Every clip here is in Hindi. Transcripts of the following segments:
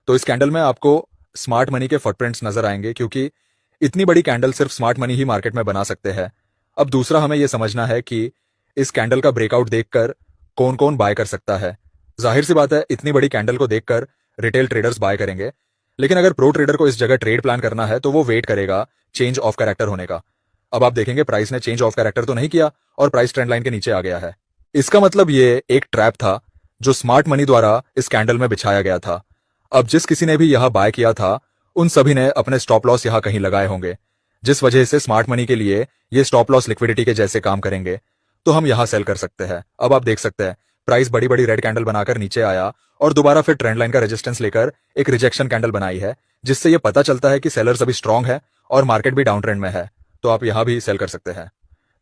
तो इस कैंडल में आपको स्मार्ट मनी के फुटप्रिंट्स नजर आएंगे, क्योंकि इतनी बड़ी कैंडल सिर्फ स्मार्ट मनी ही मार्केट में बना सकते हैं। अब दूसरा हमें यह समझना है कि इस कैंडल का ब्रेकआउट देखकर कौन कौन बाय कर सकता है। जाहिर सी बात है, इतनी बड़ी कैंडल को देखकर रिटेल ट्रेडर्स बाय करेंगे, लेकिन अगर प्रो ट्रेडर को इस जगह ट्रेड प्लान करना है तो वो वेट करेगा चेंज ऑफ कैरेक्टर होने का। अब आप देखेंगे प्राइस ने चेंज ऑफ कैरेक्टर तो नहीं किया और प्राइस ट्रेंड लाइन के नीचे आ गया है। इसका मतलब ये एक ट्रैप था जो स्मार्ट मनी द्वारा इस कैंडल में बिछाया गया था। अब जिस किसी ने भी यहां बाय किया था उन सभी ने अपने स्टॉप लॉस यहां कहीं लगाए होंगे, जिस वजह से स्मार्ट मनी के लिए ये स्टॉप लॉस लिक्विडिटी के जैसे काम करेंगे। तो हम यहां सेल कर सकते हैं। अब आप देख सकते हैं प्राइस बड़ी बड़ी रेड कैंडल बनाकर नीचे आया और दोबारा फिर ट्रेंड लाइन का रेजिस्टेंस लेकर एक रिजेक्शन कैंडल बनाई है, जिससे यह पता चलता है कि सेलर्स अभी स्ट्रांग है और मार्केट भी डाउन ट्रेंड में है। तो आप यहां भी सेल कर सकते हैं।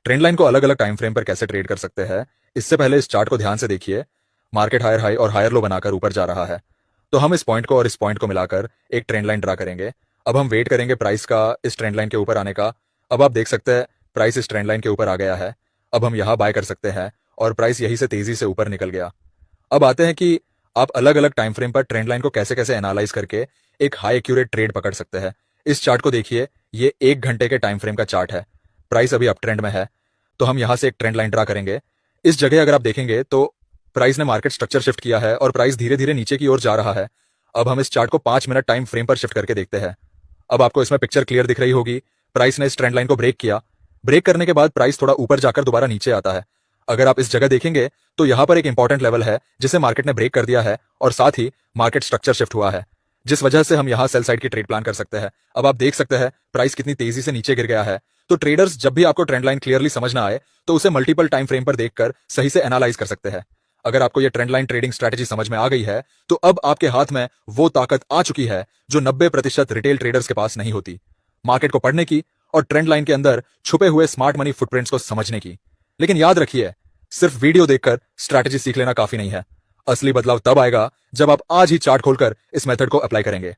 ट्रेंड लाइन को अलग अलग टाइम फ्रेम पर कैसे ट्रेड कर सकते हैं, इससे पहले इस चार्ट को ध्यान से देखिए। मार्केट हायर हाई और हायर लो बनाकर ऊपर जा रहा है, तो हम इस पॉइंट को और इस पॉइंट को मिलाकर एक ट्रेंड लाइन ड्रा करेंगे। अब हम वेट करेंगे प्राइस का इस ट्रेंड लाइन के ऊपर आने का। अब आप देख सकते हैं प्राइस इस ट्रेंड लाइन के ऊपर आ गया है। अब हम यहां बाय कर सकते हैं और प्राइस यहीं से तेजी से ऊपर निकल गया। अब आते हैं कि आप अलग अलग टाइम फ्रेम पर ट्रेंड लाइन को कैसे कैसे एनालाइज करके एक हाई एक्यूरेट ट्रेड पकड़ सकते हैं। इस चार्ट को देखिए, ये 1 घंटे के टाइम फ्रेम का चार्ट है। प्राइस अभी अप ट्रेंड में है, तो हम यहां से एक ट्रेंड लाइन ड्रा करेंगे। इस जगह अगर आप देखेंगे तो प्राइस ने मार्केट स्ट्रक्चर शिफ्ट किया है और प्राइस धीरे धीरे नीचे की ओर जा रहा है। अब हम इस चार्ट को 5 मिनट टाइम फ्रेम पर शिफ्ट करके देखते हैं। अब आपको इसमें पिक्चर क्लियर दिख रही होगी। प्राइस ने इस ट्रेंड लाइन को ब्रेक किया। ब्रेक करने के बाद प्राइस थोड़ा ऊपर जाकर दोबारा नीचे आता है। अगर आप इस जगह देखेंगे तो यहां पर एक इंपॉर्टेंट लेवल है जिसे मार्केट ने ब्रेक कर दिया है और साथ ही मार्केट स्ट्रक्चर शिफ्ट हुआ है, जिस वजह से हम यहां सेल साइड की ट्रेड प्लान कर सकते हैं। अब आप देख सकते हैं प्राइस कितनी तेजी से नीचे गिर गया है। तो ट्रेडर्स जब भी आपको ट्रेंड लाइन क्लियरली समझ ना आए तो उसे मल्टीपल टाइम फ्रेम पर देखकर सही से एनालाइज कर सकते हैं। अगर आपको यह ट्रेंड लाइन ट्रेडिंग स्ट्रेटेजी समझ में आ गई है तो अब आपके हाथ में वो ताकत आ चुकी है जो 90% रिटेल ट्रेडर्स के पास नहीं होती, मार्केट को पढ़ने की और ट्रेंड लाइन के अंदर छुपे हुए स्मार्ट मनी फुटप्रिंट्स को समझने की। लेकिन याद रखिए, सिर्फ वीडियो देखकर स्ट्रैटेजी सीख लेना काफी नहीं है। असली बदलाव तब आएगा जब आप आज ही चार्ट खोलकर इस मेथड को अप्लाई करेंगे।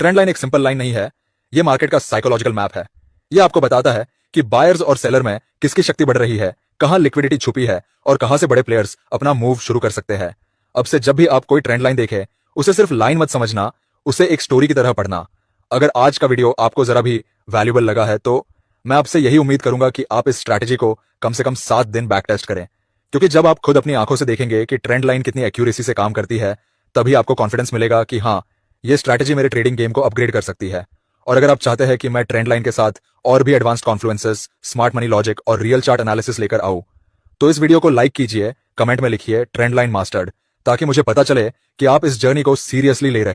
ट्रेंड लाइन एक सिंपल लाइन नहीं है, यह मार्केट का साइकोलॉजिकल मैप है। यह आपको बताता है कि बायर्स और सेलर में किसकी शक्ति बढ़ रही है, कहां लिक्विडिटी छुपी है और कहां से बड़े प्लेयर्स अपना मूव शुरू कर सकते हैं। अब से जब भी आप कोई ट्रेंड लाइन देखें, उसे सिर्फ लाइन मत समझना, उसे एक स्टोरी की तरह पढ़ना। अगर आज का वीडियो आपको जरा भी वैल्यूएबल लगा है तो मैं आपसे यही उम्मीद करूंगा कि आप इस स्ट्रैटेजी को कम से कम 7 दिन बैक टेस्ट करें, क्योंकि जब आप खुद अपनी आंखों से देखेंगे कि ट्रेंड लाइन कितनी एक्यूरेसी से काम करती है, तभी आपको कॉन्फिडेंस मिलेगा कि हाँ, ये स्ट्रैटेजी मेरे ट्रेडिंग गेम को अपग्रेड कर सकती है। और अगर आप चाहते हैं कि मैं ट्रेंड लाइन के साथ और भी एडवांस्ड कॉन्फ्लुएंसेस, स्मार्ट मनी लॉजिक और रियल चार्ट एनालिसिस लेकर आऊं, तो इस वीडियो को लाइक कीजिए, कमेंट में लिखिए ट्रेंड लाइन मास्टर्ड, ताकि मुझे पता चले कि आप इस जर्नी को सीरियसली ले रहे हैं।